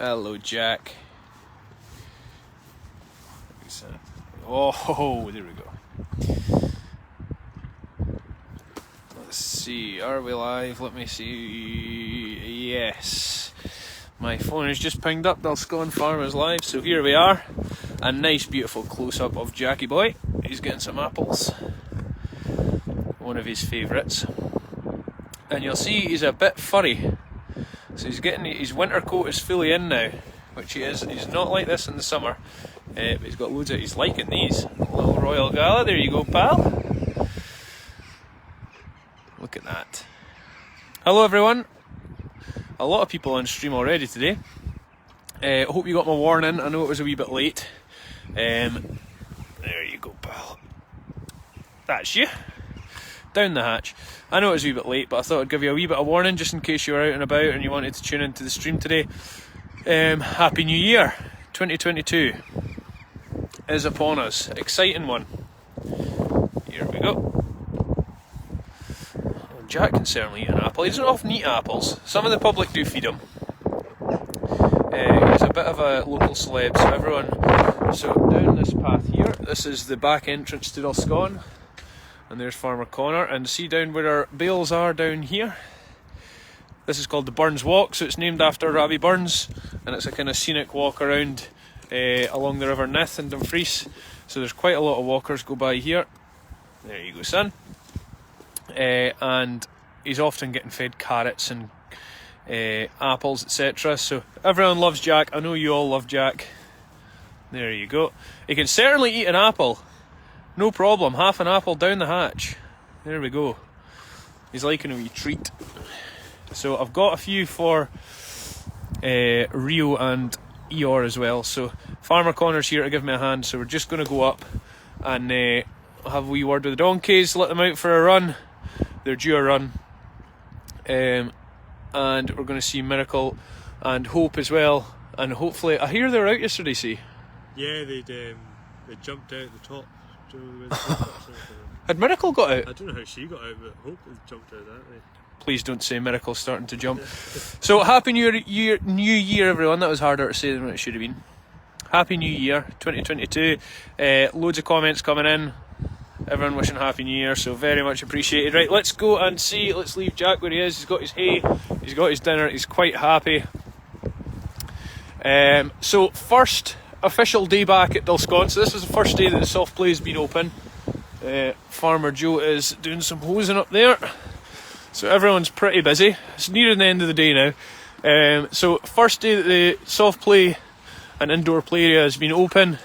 Hello, Jack. Oh, there we go. Let's see, are we live? Let me see. Yes. My phone has just pinged up Dulscone Farmers Live, so here we are. A nice, beautiful close-up of Jackie Boy. He's getting some apples. One of his favourites. And you'll see he's a bit furry. So he's getting his winter coat is fully in now, which he is. He's not like this in the summer, but he's got loads of. He's liking these. Little Royal Gala. There you go, pal. Look at that. Hello, everyone. A lot of people on stream already today. Hope you got my warning. I know it was a wee bit late. There you go, pal. That's you. Down the hatch. I know it was a wee bit late, but I thought I'd give you a wee bit of warning just in case you were out and about and you wanted to tune into the stream today. Happy New Year. 2022 is upon us. Exciting one. Here we go. Jack can certainly eat an apple. He doesn't often eat apples. Some of the public do feed him. He's a bit of a local celeb, so everyone... So down this path here, this is the back entrance to Dulscone. And there's Farmer Connor. And see down where our bales are down here? This is called the Burns Walk, so it's named after Robbie Burns. And it's a kind of scenic walk around along the River Nith in Dumfries. So there's quite a lot of walkers go by here. There you go, son. And he's often getting fed carrots and apples, etc. So everyone loves Jack. I know you all love Jack. There you go. He can certainly eat an apple. No problem. Half an apple down the hatch. There we go. He's liking a wee treat. So I've got a few for Rio and Eeyore as well. So Farmer Connor's here to give me a hand. So we're just going to go up and have a wee word with the donkeys. Let them out for a run. They're due a run. And we're going to see Miracle and Hope as well. And hopefully, I hear they were out yesterday, see? Yeah, they jumped out the top. Had Miracle got out? I don't know how she got out, but Hope jumped out that way. Please don't say Miracle's starting to jump. So, Happy New Year, everyone. That was harder to say than it should have been. Happy New Year, 2022. Loads of comments coming in. Everyone wishing Happy New Year, so very much appreciated. Right, let's go and see. Let's leave Jack where he is. He's got his hay, he's got his dinner, he's quite happy. So, first official day back at Dulscone. So this is the first day that the soft play has been open. Farmer Joe is doing some hosing up there. So everyone's pretty busy. It's nearing the end of the day now. So first day that the soft play and indoor play area has been open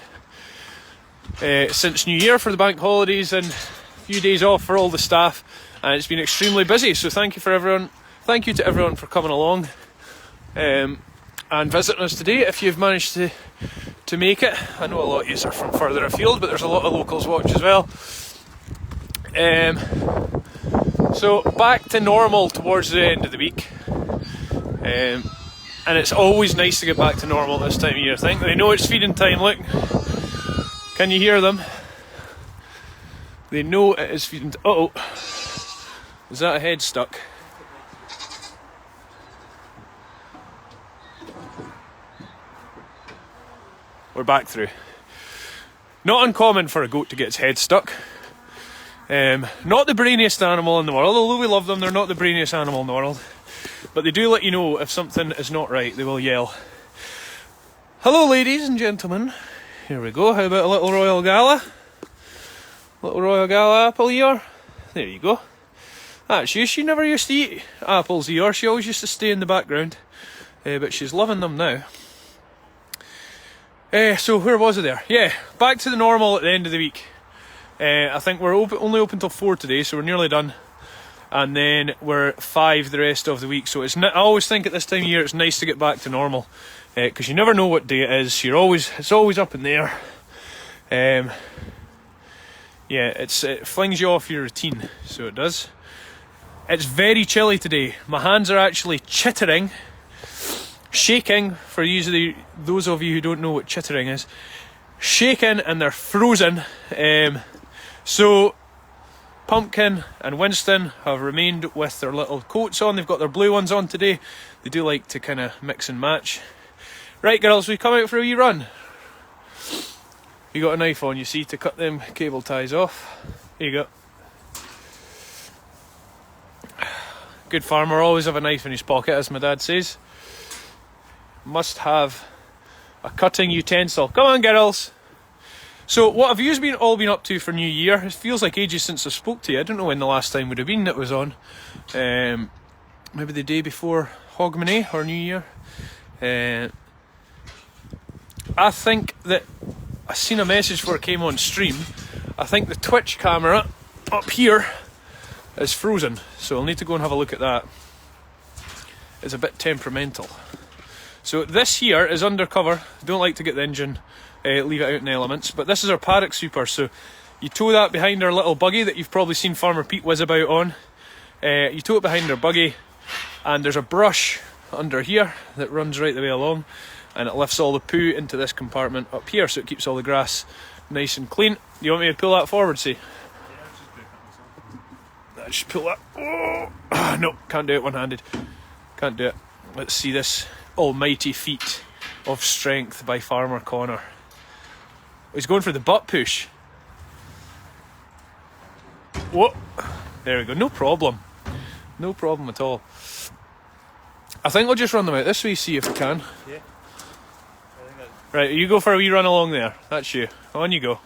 since New Year for the bank holidays and a few days off for all the staff. And it's been extremely busy. So thank you to everyone for coming along and visiting us today. If you've managed to make it. I know a lot of you are from further afield, but there's a lot of locals watch as well. So back to normal towards the end of the week. And it's always nice to get back to normal this time of year. I think they know it's feeding time. Look, can you hear them? They know it is feeding. Uh-oh, is that a head stuck? We're back through. Not uncommon for a goat to get its head stuck. Not the brainiest animal in the world, although we love them, they're not the brainiest animal in the world. But they do let you know if something is not right, they will yell. Hello ladies and gentlemen. Here we go, how about a little Royal Gala? Little Royal Gala apple Eeyore. There you go. That's you, she never used to eat apples Eeyore, she always used to stay in the background. But she's loving them now. So where was I there? Yeah, back to the normal at the end of the week. I think we're only open till 4 today, so we're nearly done. And then we're 5 the rest of the week. So I always think at this time of year it's nice to get back to normal, because you never know what day it is. It's always up in the air. Yeah, it flings you off your routine, so it does. It's very chilly today. My hands are actually chittering. Shaking, for those of you who don't know what chittering is, shaking, and they're frozen. So Pumpkin and Winston have remained with their little coats on. They've got their blue ones on today. They do like to kind of mix and match. Right, girls, we come out for a wee run. You got a knife on, you see, to cut them cable ties off. Here you go. Good farmer always have a knife in his pocket, as my dad says. Must have a cutting utensil. Come on, girls. So, what have you all been up to for New Year? It feels like ages since I spoke to you. I don't know when the last time would have been that was on. Maybe the day before Hogmanay or New Year. I think that I seen a message before it came on stream. I think the Twitch camera up here is frozen, so I'll need to go and have a look at that. It's a bit temperamental. So this here is undercover. Don't like to get the engine, leave it out in the elements, but this is our paddock sweeper. So you tow that behind our little buggy that you've probably seen Farmer Pete whiz about on. You tow it behind our buggy, and there's a brush under here that runs right the way along, and it lifts all the poo into this compartment up here, so it keeps all the grass nice and clean. You want me to pull that forward, see? Just pull that. Oh, no, can't do it one-handed. Can't do it. Let's see this almighty feat of strength by Farmer Connor. He's going for the butt push. Whoa. There we go. No problem. No problem at all. I think we'll just run them out this way, see if we can. Yeah. Right, you go for a wee run along there. That's you. On you go.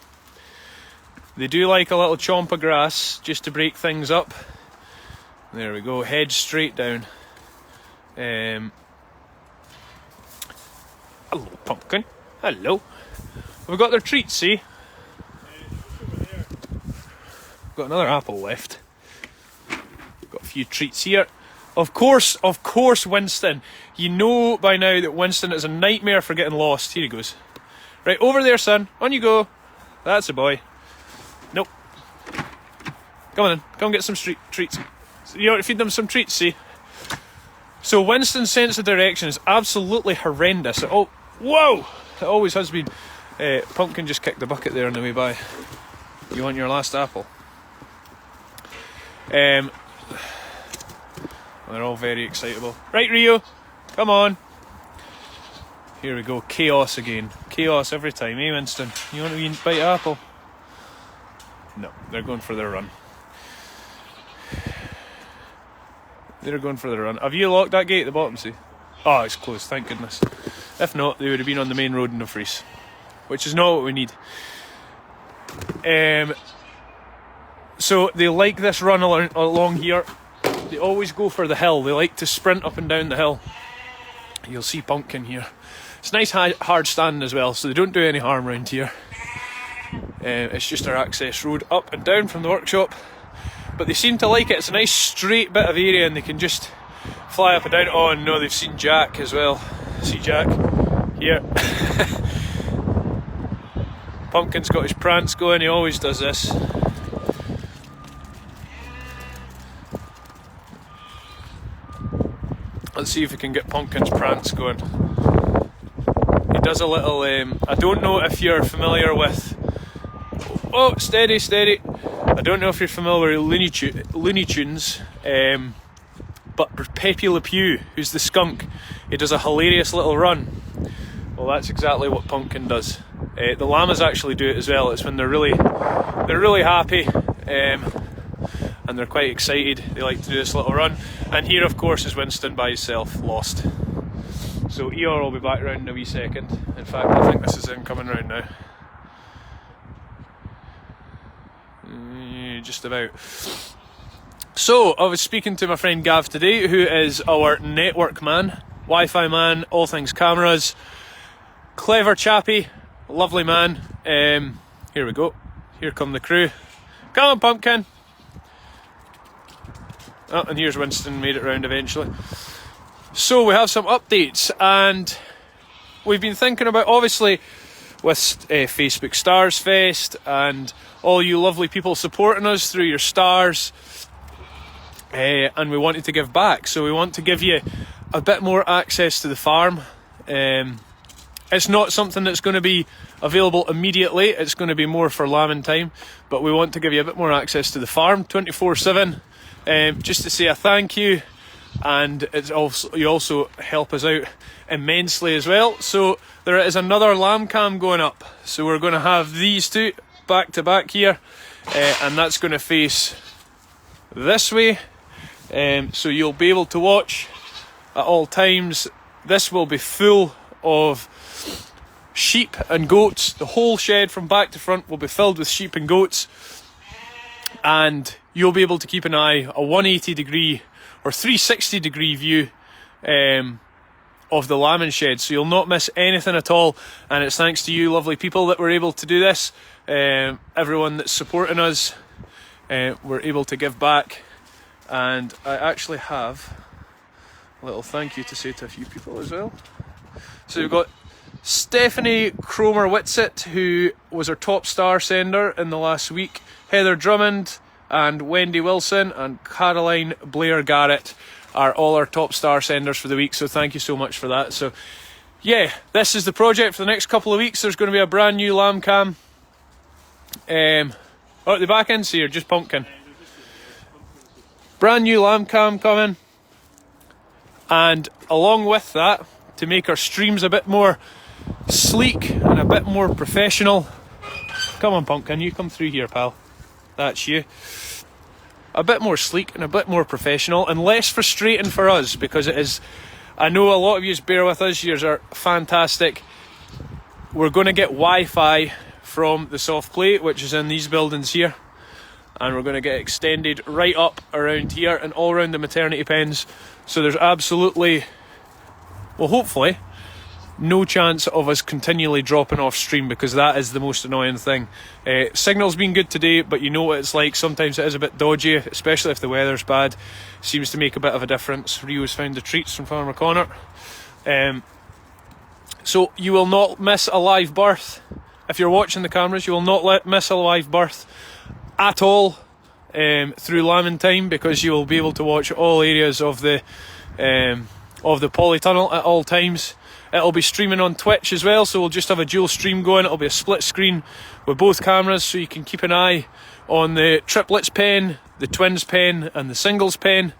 They do like a little chomp of grass just to break things up. There we go. Head straight down. Hello, pumpkin. Hello. We've got their treats, see? Got another apple left. Got a few treats here. Of course, Winston. You know by now that Winston is a nightmare for getting lost. Here he goes. Right, over there, son. On you go. That's a boy. Nope. Come on in. Come get some treats. You want to feed them some treats, see? So Winston's sense of direction is absolutely horrendous. Oh, whoa! It always has been. Pumpkin just kicked the bucket there on the way by. You want your last apple? They're all very excitable. Right, Rio, come on. Here we go, chaos again. Chaos every time, eh, Winston? You want to bite apple? No, they're going for their run. They're going for their run. Have you locked that gate at the bottom, see? Oh, it's closed, thank goodness. If not, they would have been on the main road in the freeze, which is not what we need. So they like this run along here. They always go for the hill. They like to sprint up and down the hill. You'll see Pumpkin here. It's nice hard standing as well, so they don't do any harm around here. It's just our access road up and down from the workshop. But they seem to like it. It's a nice straight bit of area and they can just fly up and down. Oh no, they've seen Jack as well. See Jack? Here. Pumpkin's got his prance going, he always does this. Let's see if we can get Pumpkin's prance going. He does a little, I don't know if you're familiar with... Oh, steady, steady. I don't know if you're familiar with Looney Tunes, but Pepe Le Pew, who's the skunk, he does a hilarious little run. Well, that's exactly what Pumpkin does. The llamas actually do it as well. It's when they're really happy, and they're quite excited. They like to do this little run. And here, of course, is Winston by himself, lost. So Eeyore will be back round in a wee second. In fact, I think this is him coming round now. Just about. So, I was speaking to my friend Gav today, who is our network man, Wi-Fi man, all things cameras, clever chappy, lovely man. Here we go. Here come the crew. Come on, Pumpkin. Oh, and here's Winston, made it round eventually. So we have some updates, and we've been thinking about, obviously, with Facebook Stars Fest and all you lovely people supporting us through your stars, and we wanted to give back. So we want to give you a bit more access to the farm. It's not something that's going to be available immediately. It's going to be more for lambing time, but we want to give you a bit more access to the farm 24/7. Just to say a thank you and it's also, you also help us out immensely as well. So there is another lamb cam going up, so we're going to have these two back to back here, and that's going to face this way, so you'll be able to watch at all times. This will be full of sheep and goats. The whole shed from back to front will be filled with sheep and goats, and you'll be able to keep an eye, a 180 degree or 360 degree view of the lambing shed, so you'll not miss anything at all. And it's thanks to you lovely people that we're able to do this. Everyone that's supporting us, we're able to give back, and I actually have a little thank you to say to a few people as well. So we've got Stephanie Cromer Whitsett, who was our top star sender in the last week, Heather Drummond and Wendy Wilson and Caroline Blair Garrett are all our top star senders for the week, so thank you so much for that. So yeah, this is the project for the next couple of weeks. There's going to be a brand new lamb cam. At the back end, so you're just pumpkin. Brand new lamb cam coming, and along with that, to make our streams a bit more sleek and a bit more professional. Come on, pumpkin, you come through here, pal. That's you. A bit more sleek and a bit more professional and less frustrating for us, because it is, I know a lot of yous bear with us, yous are fantastic. We're going to get Wi-Fi from the soft play, which is in these buildings here, and we're going to get extended right up around here and all around the maternity pens, so there's absolutely, well, hopefully no chance of us continually dropping off stream, because that is the most annoying thing. Signal's been good today, but you know what it's like, sometimes it is a bit dodgy, especially if the weather's bad. Seems to make a bit of a difference. Rio's found the treats from Farmer Connor. So you will not miss a live birth. If you're watching the cameras, you will not miss a live birth at all through lambing time, because you will be able to watch all areas of the polytunnel at all times. It'll be streaming on Twitch as well, so we'll just have a dual stream going. It'll be a split screen with both cameras, so you can keep an eye on the triplets pen, the twins pen and the singles pen,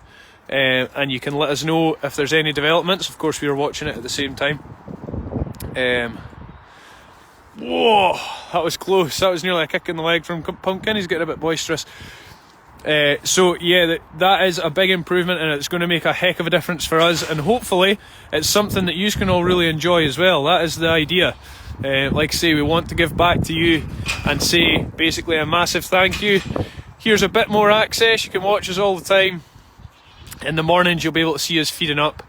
and you can let us know if there's any developments. Of course, we are watching it at the same time. Whoa, that was close. That was nearly a kick in the leg from Pumpkin. He's getting a bit boisterous. So yeah, that is a big improvement, and it's going to make a heck of a difference for us, and hopefully it's something that you can all really enjoy as well. That is the idea. Like I say, we want to give back to you and say basically a massive thank you. Here's a bit more access. You can watch us all the time. In the mornings you'll be able to see us feeding up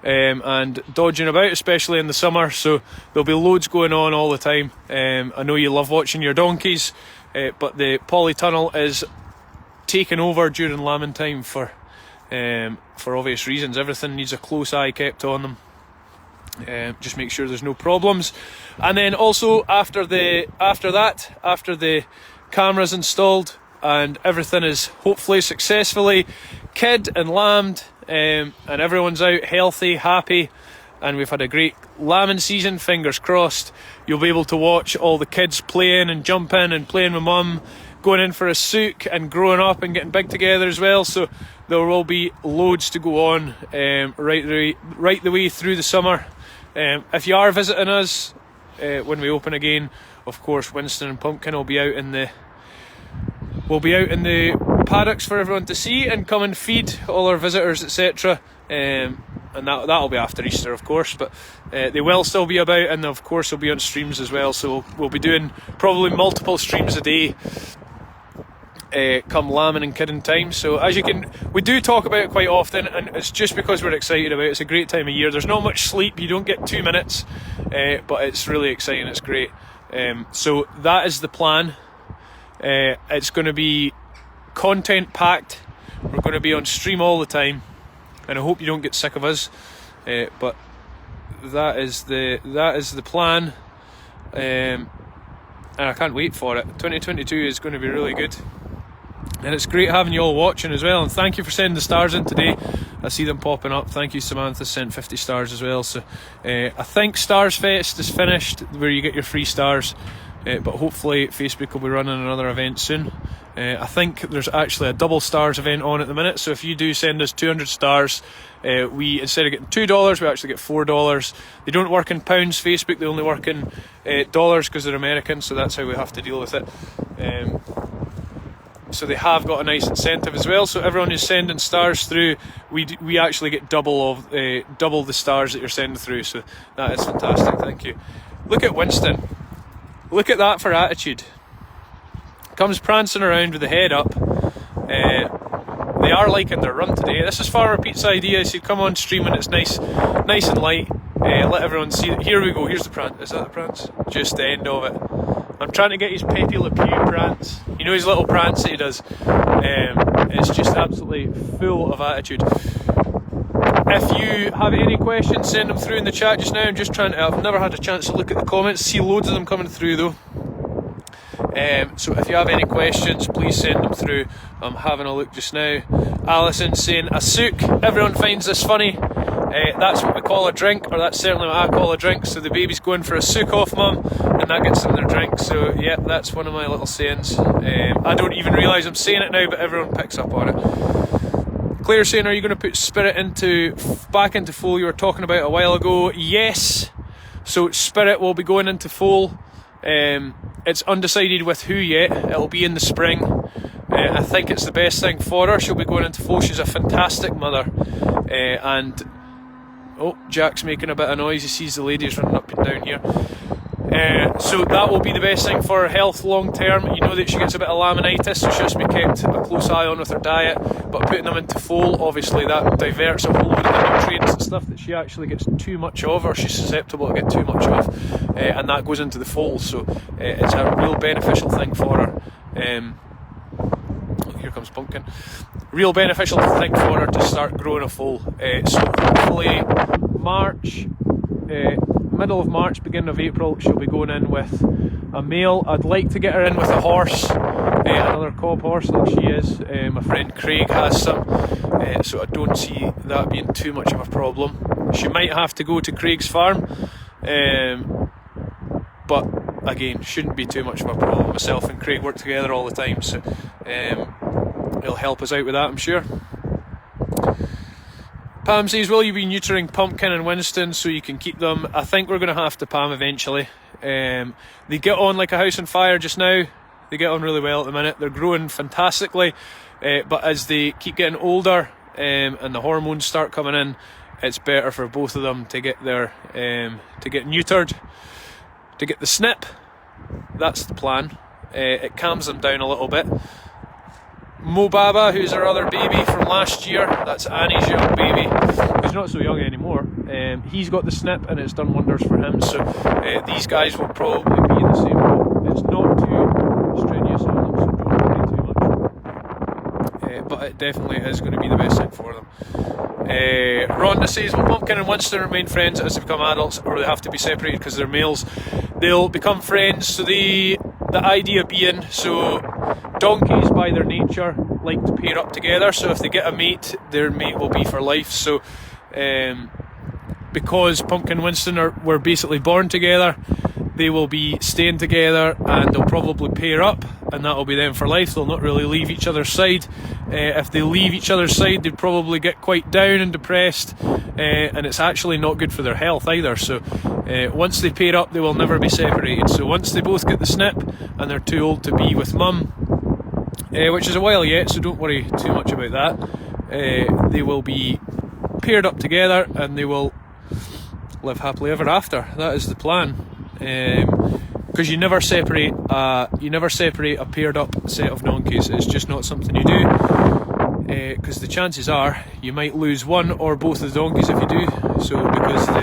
and dodging about, especially in the summer, so there'll be loads going on all the time. I know you love watching your donkeys, but the polytunnel is taken over during lambing time for obvious reasons. Everything needs a close eye kept on them. Just make sure there's no problems. And then also after the camera's installed and everything is hopefully successfully kid and lambed, and everyone's out healthy, happy, and we've had a great lambing season, fingers crossed, you'll be able to watch all the kids playing and jumping and playing with mum, going in for a souk and growing up and getting big together as well. So there will be loads to go on right the way through the summer. If you are visiting us when we open again, of course Winston and Pumpkin will be out in the paddocks for everyone to see and come and feed all our visitors, etc. And that'll be after Easter, of course, but they will still be about, and of course they'll be on streams as well, so we'll be doing probably multiple streams a day come lambing and kidding time. So as you can, we do talk about it quite often, and it's just because we're excited about it. It's a great time of year. There's not much sleep, you don't get 2 minutes, but it's really exciting, it's great. So that is the plan. It's going to be content packed. We're going to be on stream all the time, and I hope you don't get sick of us, but that is the plan, and I can't wait for it. 2022 is going to be really good, and it's great having you all watching as well, and thank you for sending the stars in today. I see them popping up. Thank you, Samantha sent 50 stars as well. So I think Stars Fest is finished, where you get your free stars. but hopefully Facebook will be running another event soon. I think there's actually a double stars event on at the minute, so if you do send us 200 stars, we, instead of getting $2, we actually get $4. They don't work in pounds, Facebook, they only work in dollars because they're American, so that's how we have to deal with it. So they have got a nice incentive as well, so everyone who's sending stars through, we actually get double the stars that you're sending through, so that is fantastic. Thank you. Look at Winston, look at that for attitude. Comes prancing around with the head up. They are liking their run today. This is Farmer Pete's idea, so you come on stream when it's nice and light, let everyone see it. Here we go, here's the prance. Is that the prance? Just the end of it. I'm trying to get his Pepe Le Pew prance. You know his little prance that he does? It's just absolutely full of attitude. If you have any questions, send them through in the chat just now. I've never had a chance to look at the comments. See loads of them coming through though. So if you have any questions, please send them through. I'm having a look just now. Alison saying a souk. Everyone finds this funny. That's what we call a drink, or that's certainly what I call a drink. So the baby's going for a souk off mum, and that gets them their drink. So yeah, that's one of my little sayings. I don't even realise I'm saying it now, but everyone picks up on it. Claire saying, are you going to put Spirit back into foal you were talking about a while ago? Yes. So Spirit will be going into foal. It's undecided with who yet. It'll be in the spring. I think it's the best thing for her. She'll be going into foal. She's a fantastic mother. And oh, Jack's making a bit of noise. He sees the ladies running up and down here. So that will be the best thing for her health long term. You know that she gets a bit of laminitis, so she has to be kept a close eye on with her diet. But putting them into foal, obviously that diverts a whole load of the nutrients and stuff that she actually gets too much of, or she's susceptible to get too much of, and that goes into the foal. So it's a real beneficial thing for her. Here comes Pumpkin. Real beneficial thing for her to start growing a foal. So hopefully March, middle of March, beginning of April, she'll be going in with a male. I'd like to get her in with a horse, another cob horse like she is. My friend Craig has some, so I don't see that being too much of a problem. She might have to go to Craig's farm, but again, shouldn't be too much of a problem. Myself and Craig work together all the time, so he'll help us out with that, I'm sure. Pam says, will you be neutering Pumpkin and Winston so you can keep them? I think we're going to have to, Pam, eventually. They get on like a house on fire just now. They get on really well at the minute. They're growing fantastically, but as they keep getting older and the hormones start coming in, it's better for both of them to get to get neutered, to get the snip. That's the plan. It calms them down a little bit. Mobaba, who's our other baby from last year, that's Annie's young baby, who's not so young anymore. He's got the snip and it's done wonders for him, so these guys will probably be in the same boat. It's not too strenuous on them, so don't worry too much. But it definitely is going to be the best thing for them. Rhonda says, will Pumpkin and Winston remain friends as they become adults, or they have to be separated because they're males? They'll become friends, so the idea being, so donkeys by their nature like to pair up together, so if they get a mate, their mate will be for life. So because Pumpkin and Winston were basically born together, they will be staying together and they'll probably pair up, and that'll be them for life. They'll not really leave each other's side. If they leave each other's side, they'd probably get quite down and depressed, and it's actually not good for their health either. So once they pair up, they will never be separated. So once they both get the snip and they're too old to be with mum, which is a while yet, so don't worry too much about that, they will be paired up together and they will live happily ever after. That is the plan. Because you never separate a paired up set of donkeys. It's just not something you do, because the chances are you might lose one or both of the donkeys if you do so, because they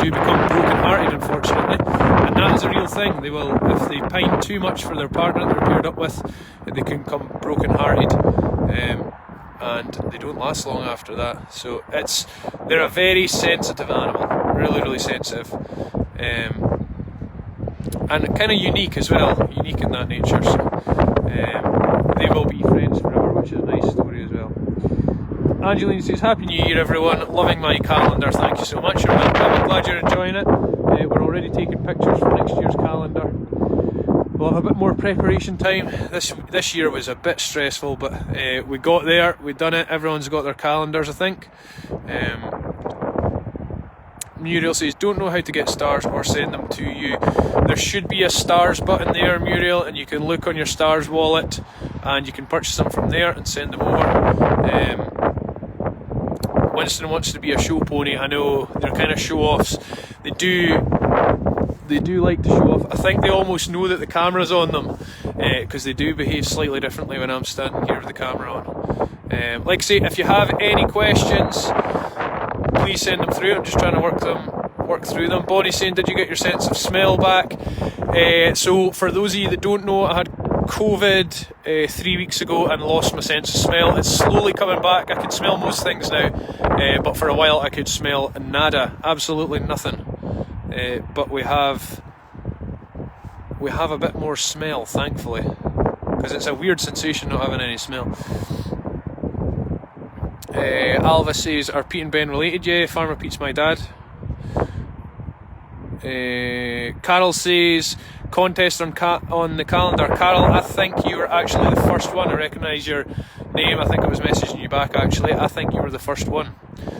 do become broken hearted, unfortunately, and that is a real thing. They will, if they pine too much for their partner that they're paired up with, they can become broken hearted, and they don't last long after that. So they're a very sensitive animal, really sensitive, and kind of unique as well, unique in that nature. So they will be friends forever, which is a nice story as well. Angeline says, Happy New Year everyone, loving my calendar, thank you so much. I'm glad you're enjoying it. We're already taking pictures for next year's calendar. we'll have a bit more preparation time. This year was a bit stressful, but we got there, we've done it, everyone's got their calendars, I think. Muriel says, don't know how to get stars or send them to you. There should be a stars button there, Muriel, and you can look on your stars wallet and you can purchase them from there and send them over. Winston wants to be a show pony. I know they're kind of show-offs. They do like to show off. I think they almost know that the camera's on them, because they do behave slightly differently when I'm standing here with the camera on. Like I say, if you have any questions, please send them through. I'm just trying to work through them. Bonnie's saying, did you get your sense of smell back? So for those of you that don't know, I had COVID 3 weeks ago and lost my sense of smell. It's slowly coming back. I can smell most things now, but for a while I could smell nada, absolutely nothing. But we have a bit more smell, thankfully, because it's a weird sensation not having any smell. Alva says, are Pete and Ben related? Yeah, Farmer Pete's my dad. Carol says, contest on the calendar. Carol, I think you were actually the first one. I recognise your name. I think I was messaging you back actually. I think you were the first one.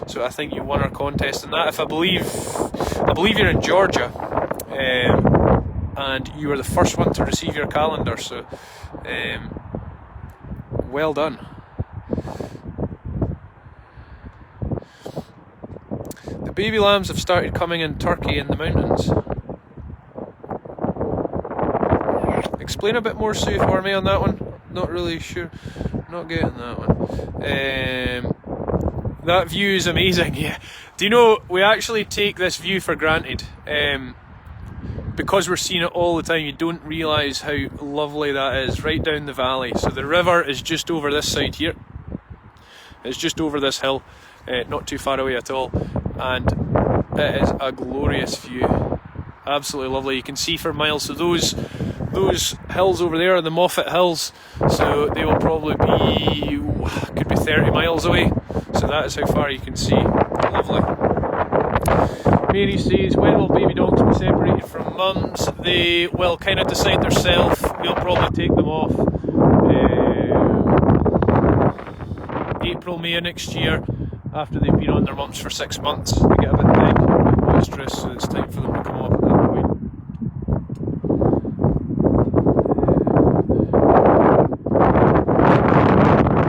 So I think you won our contest in that. If I believe you're in Georgia, and you were the first one to receive your calendar. So well done. The baby lambs have started coming in Turkey in the mountains. Explain a bit more, Sue, for me on that one. Not really sure. Not getting that one. That view is amazing. Yeah. Do you know, we actually take this view for granted. Because we're seeing it all the time, you don't realise how lovely that is, right down the valley. So the river is just over this side here. It's just over this hill, not too far away at all. And it is a glorious view. Absolutely lovely. You can see for miles. So those hills over there are the Moffat Hills. So they will probably be, could be 30 miles away. So that is how far you can see. Lovely. Mary says, when will baby dogs be separated from mums? They will kind of decide themselves. We'll probably take them off April, May of next year, after they've been on their mums for 6 months. They get a bit thick, a bit boisterous, so it's time for them to come off at that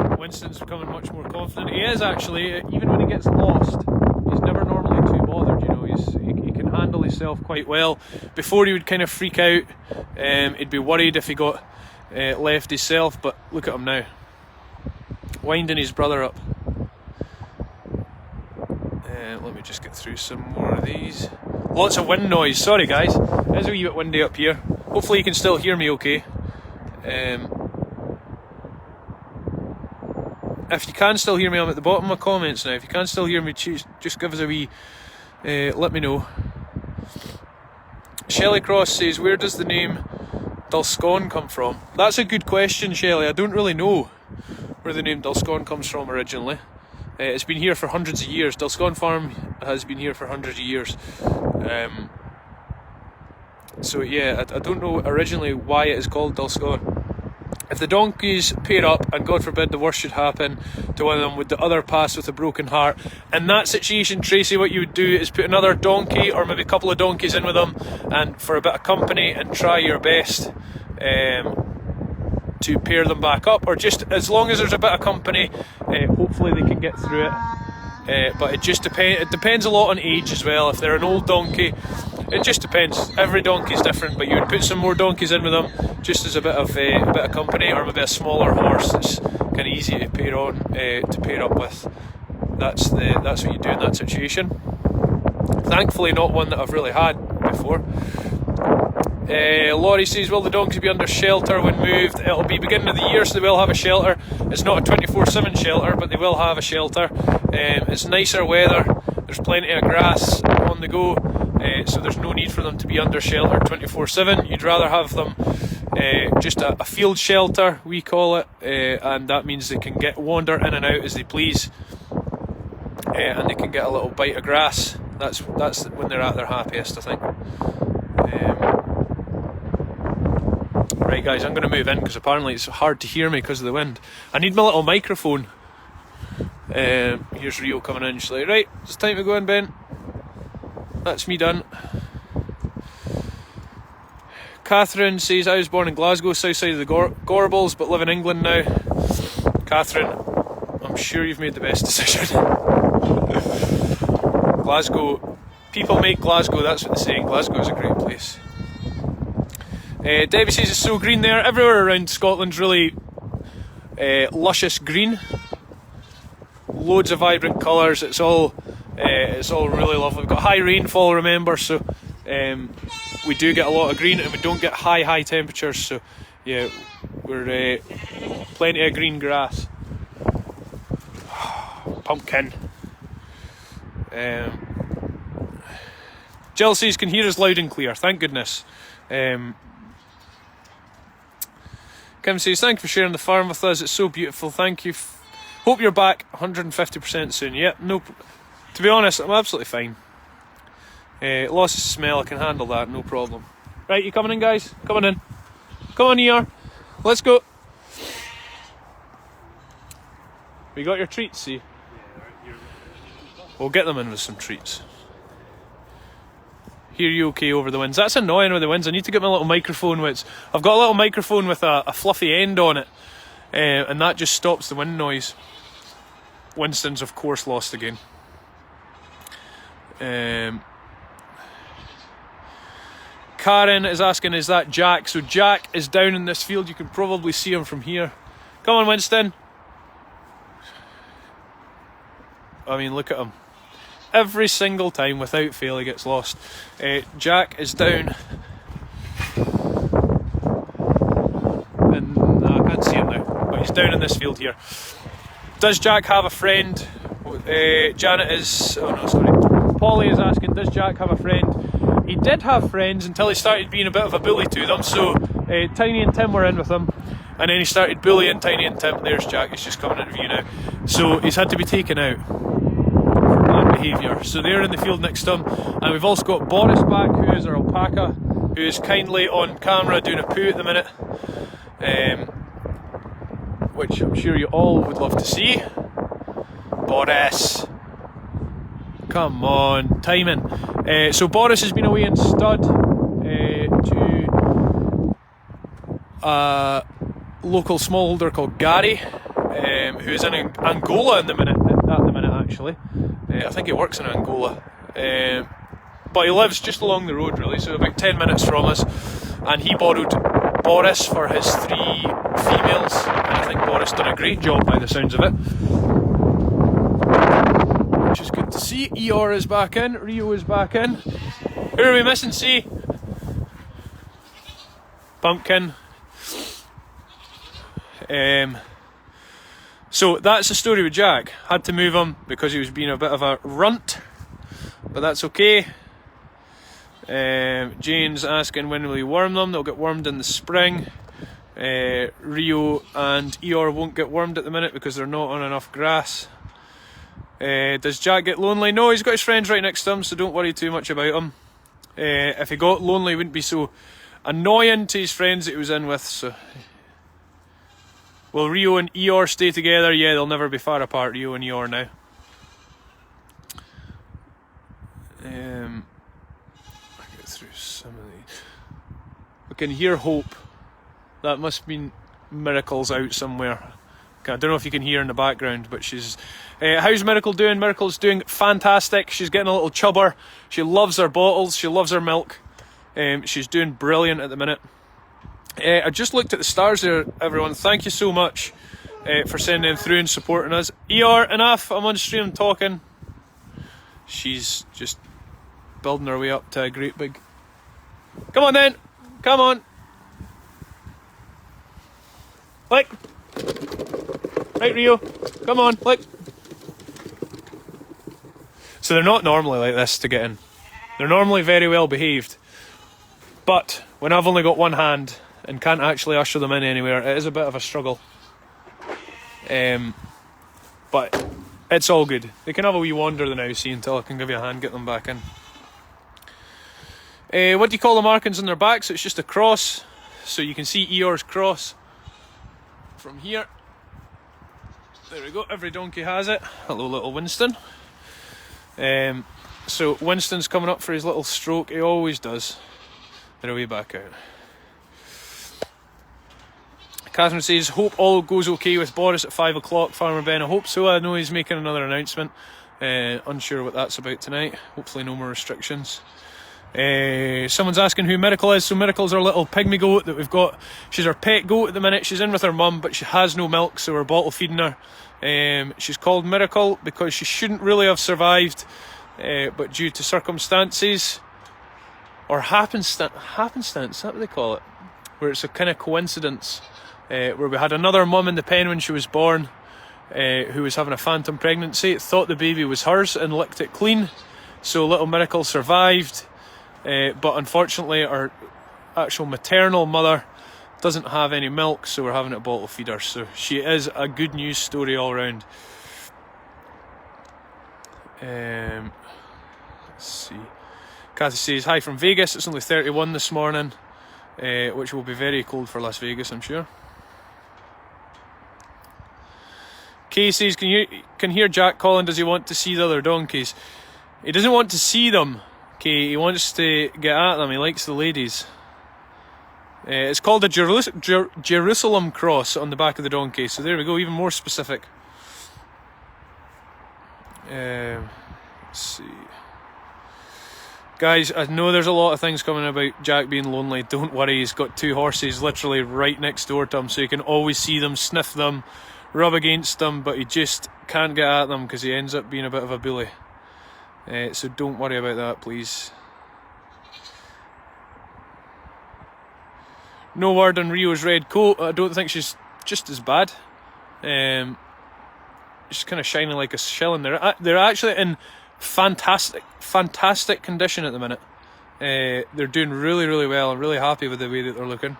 point. Winston's becoming much more confident. He is actually, even when he gets lost, he's never normally too bothered, you know, he can handle himself quite well. Before he would kind of freak out, he'd be worried if he got left himself, but look at him now, winding his brother up. Let me just get through some more of these. Lots of wind noise, sorry guys, it's a wee bit windy up here. Hopefully you can still hear me okay. If you can still hear me, I'm at the bottom of my comments now. If you can still hear me, just give us a wee, let me know. Shelley Cross says, where does the name Dulscone come from? That's a good question, Shelley. I don't really know where the name Dulscone comes from originally. It's been here for hundreds of years. Dulscone Farm has been here for hundreds of years. So yeah, I don't know originally why it is called Dulscone. If the donkeys pair up, and God forbid the worst should happen to one of them, would the other pass with a broken heart? In that situation, Tracy, what you would do is put another donkey or maybe a couple of donkeys in with them, and for a bit of company, and try your best to pair them back up, or just as long as there's a bit of company, hopefully they can get through it. But it just depends a lot on age as well. If they're an old donkey, it just depends. Every donkey's different, but you would put some more donkeys in with them just as a bit of company, or maybe a smaller horse that's kind of easy to pair up with. That's what you do in that situation. Thankfully, not one that I've really had before. Laurie says, will the donkeys be under shelter when moved? It'll be beginning of the year, so they will have a shelter. It's not a 24/7 shelter, but they will have a shelter. It's nicer weather, there's plenty of grass on the go, so there's no need for them to be under shelter 24/7. You'd rather have them just a field shelter, we call it, and that means they can wander in and out as they please, and they can get a little bite of grass. That's when they're at their happiest, I think. Right guys, I'm going to move in because apparently it's hard to hear me because of the wind. I need my little microphone. Here's Rio coming in. She's like, right, it's time to go in, Ben. That's me done. Catherine says, I was born in Glasgow, south side of the Gorbals, but live in England now. Catherine, I'm sure you've made the best decision. Glasgow, people make Glasgow, that's what they're saying. Glasgow is a great place. Debbie says it's so green there. Everywhere around Scotland's really luscious green. Loads of vibrant colours. It's all really lovely. We've got high rainfall, remember, so we do get a lot of green, and we don't get high temperatures. So yeah, we're plenty of green grass. Pumpkin. Jill says can hear us loud and clear. Thank goodness. Kim says, thank you for sharing the farm with us. It's so beautiful. Thank you. Hope you're back 150% soon. Yep, no. To be honest, I'm absolutely fine. Loss of smell, I can handle that, no problem. Right, you coming in, guys? Coming in. Come on, ER. Let's go. We got your treats, see? We'll get them in with some treats. Hear you okay over the winds. That's annoying with the winds. I need to get my little microphone I've got a little microphone with a fluffy end on it, and that just stops the wind noise. Winston's of course lost again. Karen is asking, is that Jack? So Jack is down in this field. You can probably see him from here. Come on, Winston. I mean, look at him. Every single time, without fail, he gets lost. Jack is down. And I can't see him now, but he's down in this field here. Does Jack have a friend? Janet is... Oh no, sorry. Polly is asking, does Jack have a friend? He did have friends until he started being a bit of a bully to them. So Tiny and Tim were in with him. And then he started bullying Tiny and Tim. There's Jack, he's just coming into view now. So he's had to be taken out. Behaviour. So they're in the field next to him, and we've also got Boris back, who is our alpaca, who is kindly on camera doing a poo at the minute, which I'm sure you all would love to see. Boris, come on, timing. So Boris has been away in stud to a local smallholder called Gary, who is in Angola at the minute actually. I think he works in Angola, but he lives just along the road really, so about 10 minutes from us, and he borrowed Boris for his 3 females, and I think Boris done a great job by the sounds of it, which is good to see. ER is back in, Rio is back in. Who are we missing, see? Pumpkin. So that's the story with Jack. Had to move him because he was being a bit of a runt, but that's okay. Jane's asking when will you worm them. They'll get wormed in the spring. Rio and ER won't get wormed at the minute because they're not on enough grass. Does Jack get lonely? No, he's got his friends right next to him, so don't worry too much about him. If he got lonely, he wouldn't be so annoying to his friends that he was in with. So, will Rio and ER stay together? Yeah, they'll never be far apart, Rio and ER now. I'll get through some of these. We can hear Hope. That must mean Miracle's out somewhere. Okay, I don't know if you can hear in the background, but she's... how's Miracle doing? Miracle's doing fantastic. She's getting a little chubber. She loves her bottles. She loves her milk. She's doing brilliant at the minute. I just looked at the stars there, everyone. Thank you so much for sending them through and supporting us. ER, enough. I'm on stream talking. She's just building her way up to a great big... Come on then. Come on. Lick. Right, Rio. Come on, lick. So they're not normally like this to get in. They're normally very well behaved. But when I've only got one hand and can't actually usher them in anywhere, it is a bit of a struggle. But it's all good. They can have a wee wander the now, see, until I can give you a hand, get them back in. What do you call the markings on their backs? It's just a cross. So you can see Eeyore's cross from here. There we go, every donkey has it. Hello little Winston. So Winston's coming up for his little stroke, he always does. They're away back out. Catherine says, hope all goes okay with Boris at 5 o'clock. Farmer Ben, I hope so. I know he's making another announcement. Unsure what that's about tonight. Hopefully no more restrictions. Someone's asking who Miracle is. So Miracle's our little pygmy goat that we've got. She's our pet goat at the minute. She's in with her mum, but she has no milk, so we're bottle feeding her. She's called Miracle because she shouldn't really have survived, but due to circumstances, or happenstance, is that what they call it? Where it's a kind of coincidence, where we had another mum in the pen when she was born, who was having a phantom pregnancy, thought the baby was hers and licked it clean. So little Miracle survived. But unfortunately our actual maternal mother doesn't have any milk, so we're having to bottle feed her. So she is a good news story all round. Let's see. Kathy says, hi from Vegas, it's only 31 this morning, which will be very cold for Las Vegas, I'm sure. Kay says, can hear Jack calling, does he want to see the other donkeys? He doesn't want to see them. Okay, he wants to get at them, he likes the ladies. It's called a Jerusalem cross on the back of the donkey, so there we go, even more specific. Let's see. Guys, I know there's a lot of things coming about Jack being lonely. Don't worry, he's got 2 horses literally right next door to him, so you can always see them, sniff them, rub against them, but he just can't get at them because he ends up being a bit of a bully. So don't worry about that, please. No word on Rio's red coat. I don't think she's just as bad. She's kind of shining like a shilling. They're actually in fantastic condition at the minute. They're doing really, really well. I'm really happy with the way that they're looking.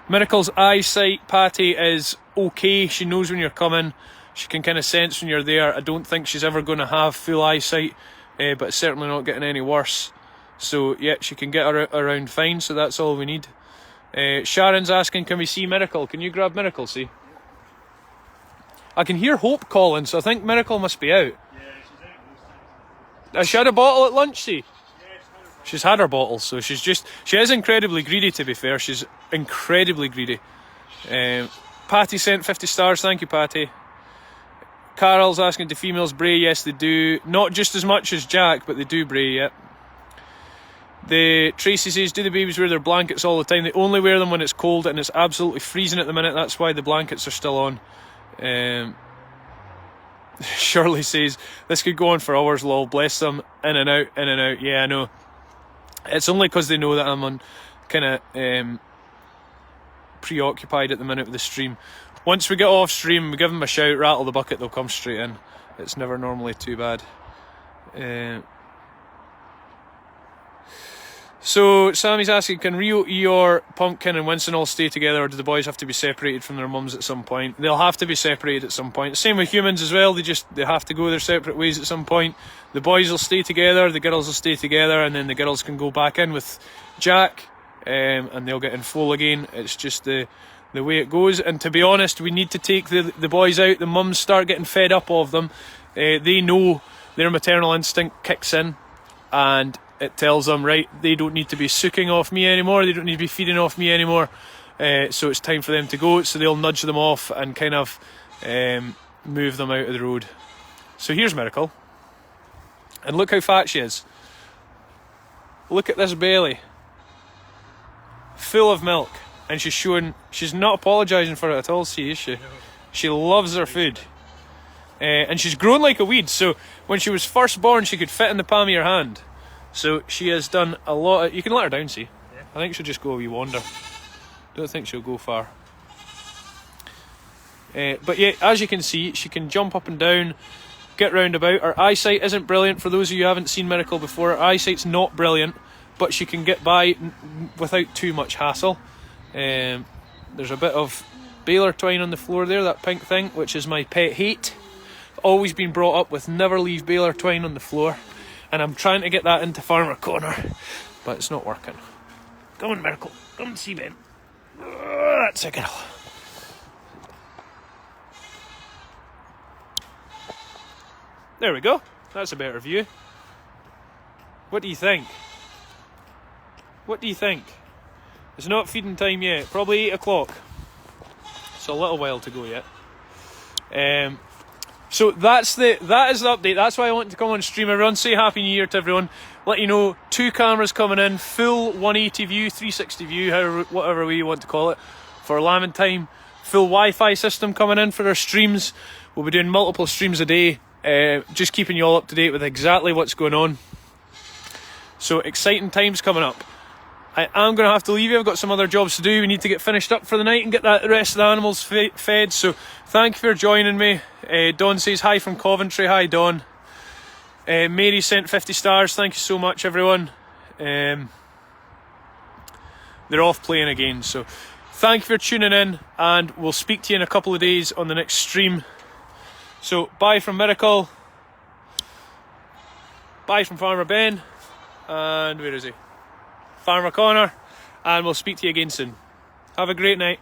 Miracle's eyesight, Patty, is okay. She knows when you're coming. She can kind of sense when you're there. I don't think she's ever going to have full eyesight. But it's certainly not getting any worse. So yeah, she can get around fine, so that's all we need. Sharon's asking, can we see Miracle? Can you grab Miracle, see? I can hear Hope calling, so I think Miracle must be out. Yeah, she's out most times. Has she had a bottle at lunch, see? Yeah, she's had her bottle, so she is incredibly greedy, to be fair. She's incredibly greedy. Patty sent 50 stars, thank you Patty. Carol's asking, do females bray? Yes, they do. Not just as much as Jack, but they do bray, yeah. Tracy says, do the babies wear their blankets all the time? They only wear them when it's cold, and it's absolutely freezing at the minute. That's why the blankets are still on. Shirley says, this could go on for hours, lol. Bless them. In and out, in and out. Yeah, I know. It's only because they know that I'm on kind of preoccupied at the minute with the stream. Once we get off stream, we give them a shout, rattle the bucket, they'll come straight in. It's never normally too bad. So Sammy's asking, can Rio, Eeyore, Pumpkin and Winston all stay together, or do the boys have to be separated from their mums at some point? They'll have to be separated at some point. Same with humans as well, they have to go their separate ways at some point. The boys will stay together, the girls will stay together, and then the girls can go back in with Jack, and they'll get in full again. It's just the way it goes. And to be honest, we need to take the boys out. The mums start getting fed up of them. They know their maternal instinct kicks in, and it tells them, right, they don't need to be sucking off me anymore, they don't need to be feeding off me anymore, so it's time for them to go. So they'll nudge them off and kind of move them out of the road. So here's Miracle, and look how fat she is. Look at this belly, full of milk. And she's not apologising for it at all, see, is she? No. She loves her food. And she's grown like a weed, so when she was first born, she could fit in the palm of your hand. So she has done a lot of... You can let her down, see? Yeah. I think she'll just go a wee wander. Don't think she'll go far. But yeah, as you can see, she can jump up and down, get round about. Her eyesight isn't brilliant. For those of you who haven't seen Miracle before, her eyesight's not brilliant, but she can get by without too much hassle. There's a bit of baler twine on the floor there, that pink thing, which is my pet hate. Always been brought up with never leave baler twine on the floor, and I'm trying to get that into Farmer Corner, but it's not working. Come on, Miracle, come and see Ben. That's a girl. There we go. That's a better view. What do you think? What do you think? It's not feeding time yet. Probably 8 o'clock. So a little while to go yet. So that is the update. That's why I wanted to come on stream. Everyone, say Happy New Year to everyone. Let you know, 2 cameras coming in, full 180 view, 360 view, however, whatever way you want to call it, for lambing time. Full Wi-Fi system coming in for our streams. We'll be doing multiple streams a day, just keeping you all up to date with exactly what's going on. So exciting times coming up. I am going to have to leave you. I've got some other jobs to do. We need to get finished up for the night and get the rest of the animals fed. So thank you for joining me. Dawn says hi from Coventry. Hi, Dawn. Mary sent 50 stars. Thank you so much, everyone. They're off playing again. So thank you for tuning in, and we'll speak to you in a couple of days on the next stream. So bye from Miracle. Bye from Farmer Ben. And where is he? Farmer Connor, and we'll speak to you again soon. Have a great night.